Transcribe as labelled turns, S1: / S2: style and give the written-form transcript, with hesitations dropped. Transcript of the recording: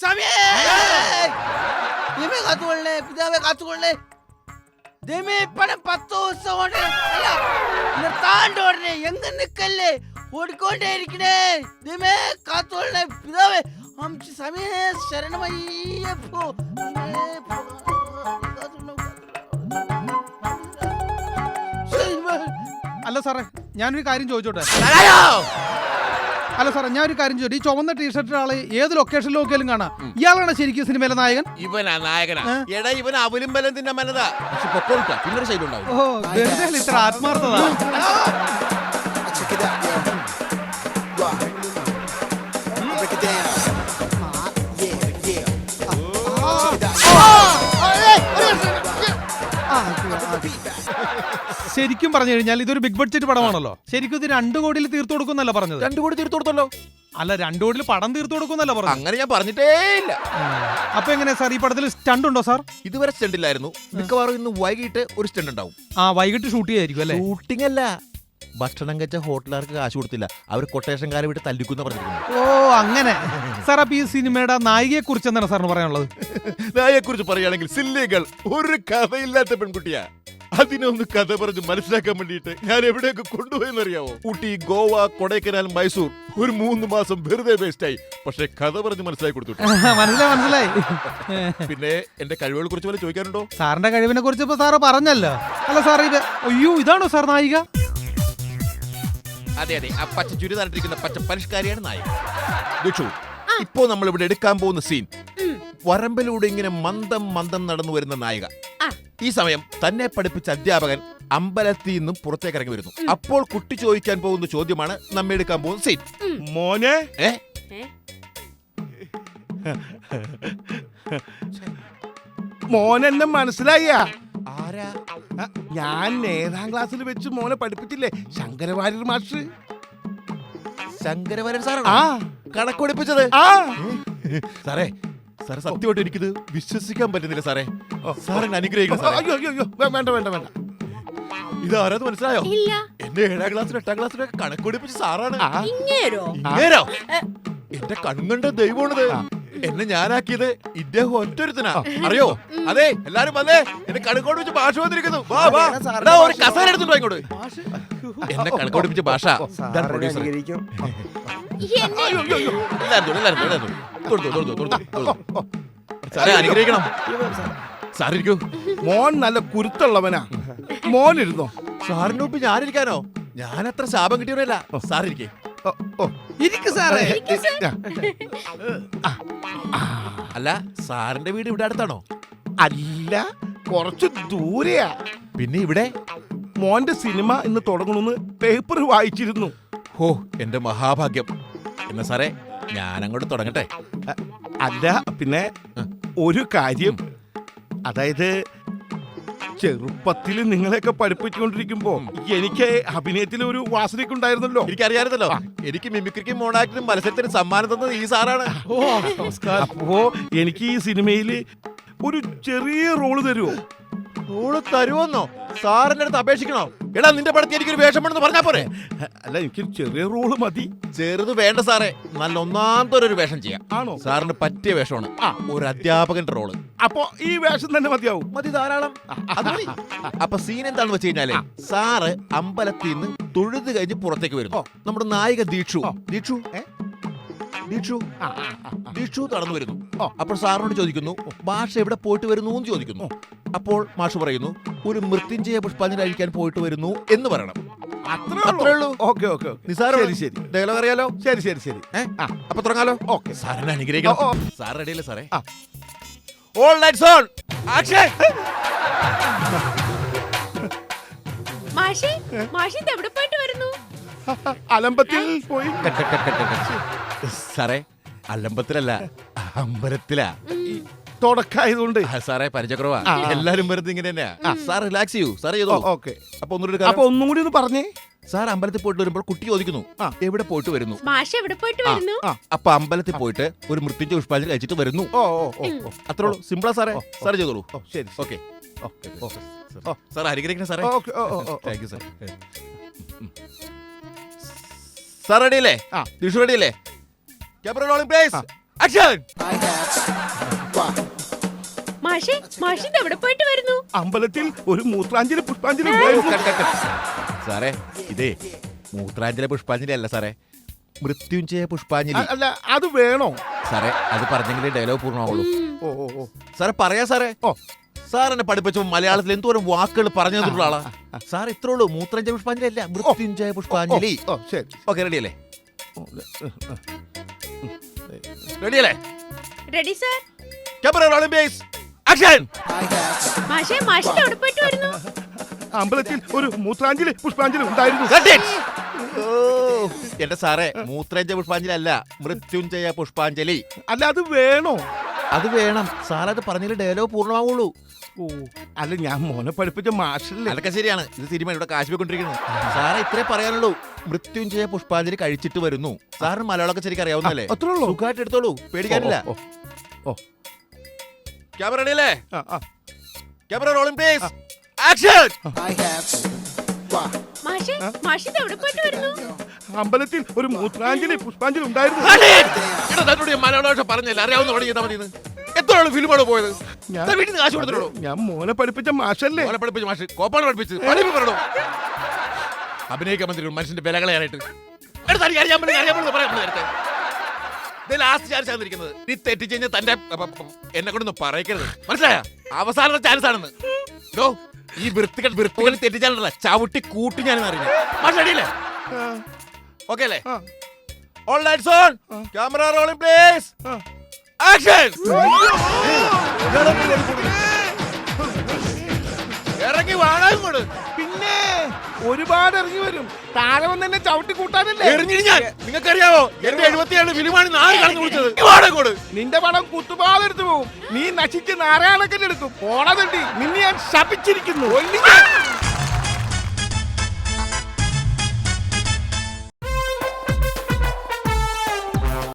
S1: ദൈവമേ കാത്തുകൊള്ളേ, പിതാവേ കാത്തുകൊള്ളേ. ദൈവമേ പണം 10 ദിവസം കൊണ്ട് അല്ല നിർത്താണ്ട് ഓടണേ, എങ്ങ നിക്കല്ലേ, ഓടിക്കൊണ്ടേ ഇരിക്കണേ. ദൈവമേ കാത്തുകൊള്ളേ, പിതാവേ അംശ സമയ ശരണമയ്യപ്പോ.
S2: അല്ല സാറേ ഞാനൊരു കാര്യം ചോദിച്ചോട്ടെ. അല്ല സാറേ ഞാനൊരു കാര്യം ചോദിച്ചു, ഈ ചുവന്ന ടീഷർട്ട് ആള് ഏത് ലൊക്കേഷനിൽ നോക്കിയാലും കാണാം. ഇയാളാണ് ശരിക്കും സിനിമയിലെ നായകൻ?
S3: ഇവനാ നായകനാ. എടാ ഇവൻ അവലും ബലം തിന്നെ മനതാ. പക്ഷെ പൊക്കോട്ടാ പിന്നൊരു ശൈലി ഉണ്ടാവും.
S2: ഓ വെറുതെ ഇത്ര ആത്മാർത്ഥത. ശരിക്കും പറഞ്ഞു കഴിഞ്ഞാൽ ഇതൊരു ബിഗ് ബഡ്ജറ്റ് പടമാണല്ലോ. ശരിക്കും ഇത് 2 കോടിയിൽ തീർത്തു കൊടുക്കുന്നല്ല പറഞ്ഞത്?
S3: 2 കോടി തീർത്തു കൊടുത്തല്ലോ.
S2: അല്ല 2 കോടിയിൽ പടം തീർത്തു കൊടുക്കുന്നല്ല പറഞ്ഞത്?
S3: അങ്ങനെ ഞാൻ പറഞ്ഞിട്ടേ ഇല്ല.
S2: അപ്പൊ എങ്ങനെയാ സാർ ഈ പടത്തിൽ സ്റ്റണ്ട് ഉണ്ടോ സാർ?
S3: ഇതുവരെ സ്റ്റണ്ട് ഇല്ലായിരുന്നു. മിക്കവാറും ഇന്ന് വൈകിട്ട് ഒരു സ്റ്റണ്ട് ഉണ്ടാവും.
S2: വൈകിട്ട് ഷൂട്ട് ചെയ്യായിരിക്കും അല്ലേ?
S3: ഷൂട്ടിംഗ് അല്ല, ഭക്ഷണം കഴിച്ച ഹോട്ടലുകാർക്ക് കാശ് കൊടുത്തില്ല, അവർ കൊട്ടേഷൻകാരെ വിട്ട് തല്ലിക്കുന്ന പറഞ്ഞിരിക്കുന്നു.
S2: ഓ അങ്ങനെ. സാർ അപ്പൊ ഈ സിനിമയുടെ നായികയെ കുറിച്ച് എന്താണ് സാറിന് പറയാനുള്ളത്?
S3: നായികയെ കുറിച്ച് പറയുകയാണെങ്കിൽ സില്ലികൾ ഒരു കഥയില്ലാത്ത പെൺകുട്ടിയാ. അതിനൊന്ന് കഥ പറഞ്ഞ് മനസ്സിലാക്കാൻ വേണ്ടിയിട്ട് ഞാൻ എവിടെയൊക്കെ കൊണ്ടുപോയെന്നറിയാവോ? ഊട്ടി, ഗോവ, കൊടൈക്കനാൽ, മൈസൂർ. ഒരു 3 മാസം വെറുതെ വേസ്റ്റ് ആയി. പക്ഷെ കഥ പറഞ്ഞ് മനസ്സിലാക്കി കൊടുത്തു.
S2: മനസ്സിലായി.
S3: പിന്നെ എന്റെ കഴിവുകളെ കുറിച്ച് വല്ല ചോദിക്കാനുണ്ടോ?
S2: സാറിന്റെ കഴിവിനെ കുറിച്ച് ഇപ്പൊ സാറ് പറഞ്ഞല്ലോ. അല്ല സാർ ഇത് അയ്യോ ഇതാണോ സാർ നായിക?
S3: അതെ അതെ, ആ പച്ച ചുരിദാറിട്ടിരിക്കുന്ന പച്ച പരിഷ്കാരിയാണ് നായിക. ദീക്ഷു, ഇപ്പോ നമ്മൾ ഇവിടെ എടുക്കാൻ പോകുന്ന സീൻ വരമ്പിലൂടെ ഇങ്ങനെ മന്ദം മന്ദം നടന്നു വരുന്ന നായിക. ഈ സമയം തന്നെ പഠിപ്പിച്ച അധ്യാപകൻ അമ്പലത്തിൽ നിന്നും പുറത്തേക്ക് ഇറങ്ങി വരുന്നു. അപ്പോൾ കുട്ടി ചോദിക്കാൻ പോകുന്ന ചോദ്യമാണ് നമ്മ എടുക്കാൻ പോകുന്ന സീൻ.
S4: മോനെ മോനെന്നെ മനസ്സിലായ?
S3: ആരാ?
S4: ഞാൻ 7ാം ക്ലാസ്സിൽ വെച്ച് മോനെ പഠിപ്പിച്ചില്ലേ, ശങ്കരവാര്യർ മാഷ്.
S3: ശങ്കരവരൻ സാറാണ്
S4: ആ
S3: കണക്കൊടിപ്പിച്ചത്.
S4: ആ
S3: സാറേ, സാറ് സത്യമായിട്ട് എനിക്കിത് വിശ്വസിക്കാൻ പറ്റുന്നില്ല സാറേ. സാറിനെ അനുഗ്രഹിക്കണം സാറേ.
S4: അയ്യോ അയ്യോ അയ്യോ, വേണ്ട വേണ്ട വേണ്ട.
S3: ഇത് ആരാന്ന് മനസ്സിലായോ? എന്റെ 7ാം ക്ലാസ്സിലും 8ാം ക്ലാസ്സിലൊക്കെ കണക്കൊടിപ്പിച്ച സാറാണ്.
S5: ഇങ്ങേരോ?
S3: എന്റെ കണ്ണുകണ്ട ദൈവമാണിത്. എന്നെ ഞാനാക്കിയത് ഇദ്ദേഹം ഒറ്റൊരുത്തനാ, അറിയോ? അതെ, എല്ലാരും വന്നേ, എന്നെ കണക്കോട് വെച്ച് ഭാഷ വന്നിരിക്കുന്നു. ഒരു കസേര എടുത്തുണ്ടോ ഇങ്ങോട്ട്? എന്നെ കണക്കോട് വെച്ച് ഭാഷ. സാറേ അനുഗ്രഹിക്കണം. സാറിരിക്കൂ.
S4: മോൻ നല്ല കുരുത്തുള്ളവനാ. മോൻ ഇരുന്നോ.
S3: സാറിന്റെ മുമ്പ് ഞാനിരിക്കാനോ? ഞാനത്ര ശാപം കിട്ടിയവരല്ല. സാറിരിക്കേ.
S4: സാറേ.
S3: അല്ല, സാറിന്റെ വീട് ഇവിടെ അടുത്താണോ?
S4: അല്ല, കുറച്ച് ദൂരെയാ.
S3: പിന്നെ ഇവിടെ
S4: മോന്റെ സിനിമ ഇന്ന് തുടങ്ങണമെന്ന് പേപ്പർ വായിച്ചിരുന്നു.
S3: ഓ, എന്റെ മഹാഭാഗ്യം. എന്നാ സാറേ ഞാനങ്ങോട്ട് തുടങ്ങട്ടെ?
S4: അല്ല, പിന്നെ ഒരു കാര്യം, അതായത് ചെറുപ്പത്തിൽ നിങ്ങളെയൊക്കെ പഠിപ്പിച്ചുകൊണ്ടിരിക്കുമ്പോ എനിക്ക് അഭിനയത്തിൽ ഒരു വാസനയൊക്കെ ഉണ്ടായിരുന്നല്ലോ.
S3: എനിക്കറിയാമായിരുന്നല്ലോ. എനിക്ക് മിമിക്രിക്കും മോണാക്ടിനും മത്സരത്തിന് സമ്മാനം തന്നത് ഈ സാറാണ്.
S4: അപ്പോ എനിക്ക് ഈ സിനിമയില് ഒരു ചെറിയ റോള് തരുമോ?
S3: റോള് തരുമെന്നോ? സാറിന്റെ അടുത്ത് അപേക്ഷിക്കണോ? എടാ, നിന്റെ പടത്തിൽ എനിക്കൊരു വേഷമെന്ന് പറഞ്ഞാ പോരെ?
S4: അല്ല, എനിക്ക് ചെറിയ റോള് മതി.
S3: ചെറുത് വേണ്ട സാറേ, നല്ല ഒന്നാമതൊരു വേഷം ചെയ്യാം.
S4: ആണോ?
S3: സാറിന് പറ്റിയ വേഷമാണ്. ഒരു അധ്യാപകന്റെ റോള്.
S4: അപ്പൊ ഈ വേഷം തന്നെ മതിയാവും?
S3: മതി, ധാരാളം. അപ്പൊ സീൻ എന്താണെന്ന് വെച്ച് കഴിഞ്ഞാല്, സാറ് അമ്പലത്തിൽ നിന്ന് തൊഴുത് കഴിഞ്ഞ് പുറത്തേക്ക് വരുന്നു. നമ്മുടെ നായിക ദീക്ഷു കടന്നു വരുന്നു. അപ്പോൾ സാറിനോട് ചോദിക്കുന്നു, ഭാഷ എവിടെ പോയിട്ട് വരുന്നു എന്ന് ചോദിക്കുന്നു. അപ്പോൾ മാഷ് പറയുന്നു, ഒരു മൃത്യുഞ്ജയ പുഷ്പാഞ്ജലി കഴിക്കാൻ പോയിട്ട് വരുന്നു എന്ന് പറയണം. അത്രേ ഉള്ളൂ.
S4: ഓക്കെ ഓക്കെ,
S3: ശരി ശരി. ഡയലോഗ് അറിയാലോ?
S4: ശരി ശരി ശരി.
S3: അപ്പൊ തുടങ്ങാലോ?
S4: ഓക്കെ.
S3: സാറിനെ അനുഗ്രഹിക്കണം. സാർ റെഡിയല്ലേ സാറേ? All lights on, action.
S5: മാഷി എവിടെ പോയിട്ട് വരുന്നു?
S4: അലമ്പത്തിൽ പോയി.
S3: സാറേ, അലമ്പത്തിലല്ല, അമ്പലത്തിലാ.
S4: തുടക്കായതുകൊണ്ട്
S3: സാറേ പരിചയക്കുറവാ. എല്ലാരും വരുന്നത് ഇങ്ങനെ തന്നെയാ. സാർ റിലാക്സ് ചെയ്യൂ. സാർ ചെയ്തോ.
S4: ഓക്കെ.
S3: അപ്പൊ
S4: ഒന്നും കൂടി ഒന്ന് പറഞ്ഞേ.
S3: സാർ അമ്പലത്തിൽ പോയിട്ട് വരുമ്പോൾ കുട്ടി ചോദിക്കുന്നു, എവിടെ പോയിട്ട് വരുന്നു? അപ്പൊ അമ്പലത്തിൽ പോയിട്ട് ഒരു മൃത്യുഞ്ജയ പുഷ്പാഞ്ജലി കഴിച്ചിട്ട് വരുന്നു. അത്രേ ഉള്ളൂ. സിമ്പിളാ സാറേ. സാർ ചെയ്തോളൂ.
S4: ശരി.
S3: ഓക്കെ. സാർ അനുഗ്രഹിക്കണം സാറേ. Thank you sir. സാർ റെഡിയല്ലേ? ദീക്ഷു റെഡിയല്ലേ? Camera rolling please. ആക്ഷൻ
S5: മാഷേ മാഷിത് എവിടെ പോയിട്ട് വരുന്നു?
S4: അമ്പലത്തിൽ ഒരു മൂത്രാഞ്ജലി പുഷ്പാഞ്ജലി ഉണ്ടായിരുന്നു.
S3: സാറേ ഇതേ മൂത്രാഞ്ജലി പുഷ്പാഞ്ജലി അല്ല സാറേ, മൃത്യുഞ്ജയ പുഷ്പാഞ്ജലി.
S4: അല്ല അത് വേണോ
S3: സാറേ അത് പറഞ്ഞെങ്കിലേ ഡയലോഗ് പൂർണ്ണമാവുള്ളൂ.
S4: ഓ ഓ ഓ
S3: സാറേ പറയാ സാറേ.
S4: ഓ
S3: സാർ എന്നെ പഠിപ്പിച്ച മലയാളത്തിൽ എന്തോരം വാക്കുകൾ പറഞ്ഞു തന്നിട്ടുള്ള ആളാ സാർ. ഇത്രേ ഉള്ളൂ, മൂത്രാഞ്ജലി പുഷ്പാഞ്ജലി അല്ല, മൃത്യുഞ്ജയ പുഷ്പാഞ്ജലി.
S4: ഓ ശരി.
S3: ഓക്കെ റെഡിയല്ലേ? റെഡിയല്ലേ?
S5: Ready sir.
S3: Camera rolling base action.
S5: മാഷേ മാഷിത് എവിടെ പോയിട്ട് വരുന്നു?
S4: അമ്പലത്തിൽ ഒരു മൂത്രാഞ്ജലി പുഷ്പാഞ്ജലി ഉണ്ടായിരുന്നു.
S3: എന്റെ സാറേ മൂത്രാഞ്ജലി പുഷ്പാഞ്ജലി അല്ല, മൃത്യുഞ്ജയ പുഷ്പാഞ്ജലി.
S4: അല്ല അത് വേണോ?
S3: അത് വേണം സാർ, അത് പറഞ്ഞാൽ ഡയലോഗ് പൂർണ്ണമാവുള്ളൂ.
S4: ഓ അല്ല ഞാൻ മോനെ പഠിപ്പിച്ച മാഷല്ലേ.
S3: അതൊക്കെ ശരിയാണ്, ഇത് സിനിമ ഇവിടെ കാശ് പോയിക്കൊണ്ടിരിക്കുന്നു. സാറേ ഇത്രേ പറയാനുള്ളൂ, മൃത്യുഞ്ജയ പുഷ്പാഞ്ജലി കഴിച്ചിട്ട് വരുന്നു. സാറിന് മലയാളമൊക്കെ ശരിക്കും അറിയാവുന്നല്ലേ?
S4: അത്രേ ഉള്ളൂ.
S3: സുഖമായിട്ട് എടുത്തോളൂ, പേടിക്കാനില്ല.
S4: ഓ, ഓ.
S3: ക്യാമറ റെഡിയല്ലേ?
S4: ആ.
S3: Camera rolling please action.
S5: മാഷേ മാഷിത് എവിടെ പോയിട്ട് വരുന്നു?
S4: അമ്പലത്തിൽ ഒരു മൂത്രാഞ്ജലി പുഷ്പാഞ്ജലി ഉണ്ടായിരുന്നു.
S3: മലയാള ഭാഷ പറഞ്ഞില്ല, അറിയാവുന്ന പണി ചെയ്താൽ മതി. എത്ര ഫിലിമാണ് പോയത്? വീട്ടിൽ നിന്ന് കാശ് കൊടുത്തിട്ടുള്ളൂ.
S4: ഞാൻ മോനെ പഠിപ്പിച്ച മാഷല്ലേ.
S3: മോനെ പഠിപ്പിച്ച മാഷ് കോപ്പാണ് പഠിപ്പിച്ചത്. പഠിപ്പിക്കണോ? അഭിനയിക്കാൻ വന്നിരിക്കും മനുഷ്യന്റെ വിലകളെയായിട്ട്. ലാസ്റ്റ് ചാൻസ് ആയിരിക്കുന്നത്. നീ തെറ്റിച്ച് കഴിഞ്ഞാൽ തന്റെ എന്നെ കൊണ്ടൊന്നും പറയരുത്, മനസ്സിലായ? അവസാനത്തെ ചാൻസ് ആണെന്ന്. ഈ വൃത്തികൾ തെറ്റിച്ചാലല്ല, ചവിട്ടി കൂട്ടി ഞാൻ അറിയുന്നത്. മാഷ് റെഡിയല്ലേ? ഓക്കെ അല്ലേ? All lights on, camera rolling please action. ഇറങ്ങി വാടാൻ കൂട്.
S4: പിന്നെ ഒരുപാട് ഇറങ്ങി വരും. താഴെ വന്ന് എന്നെ ചവിട്ടി കൂട്ടാനല്ലേ.
S3: എറിഞ്ഞിട്ട് ഞാൻ നിങ്ങൾക്കറിയാവോ എന്റെ 77 ഫിലിമാണ് 4 കളഞ്ഞു കുടിച്ചത്.
S4: നിന്റെ പണം കുത്തുപാടെടുത്തു പോകും. നീ നശിച്ച് നാരായണക്കല്ലെടുക്കും. പോണതുണ്ടി നിന്നെ ഞാൻ ശപിച്ചിരിക്കുന്നു.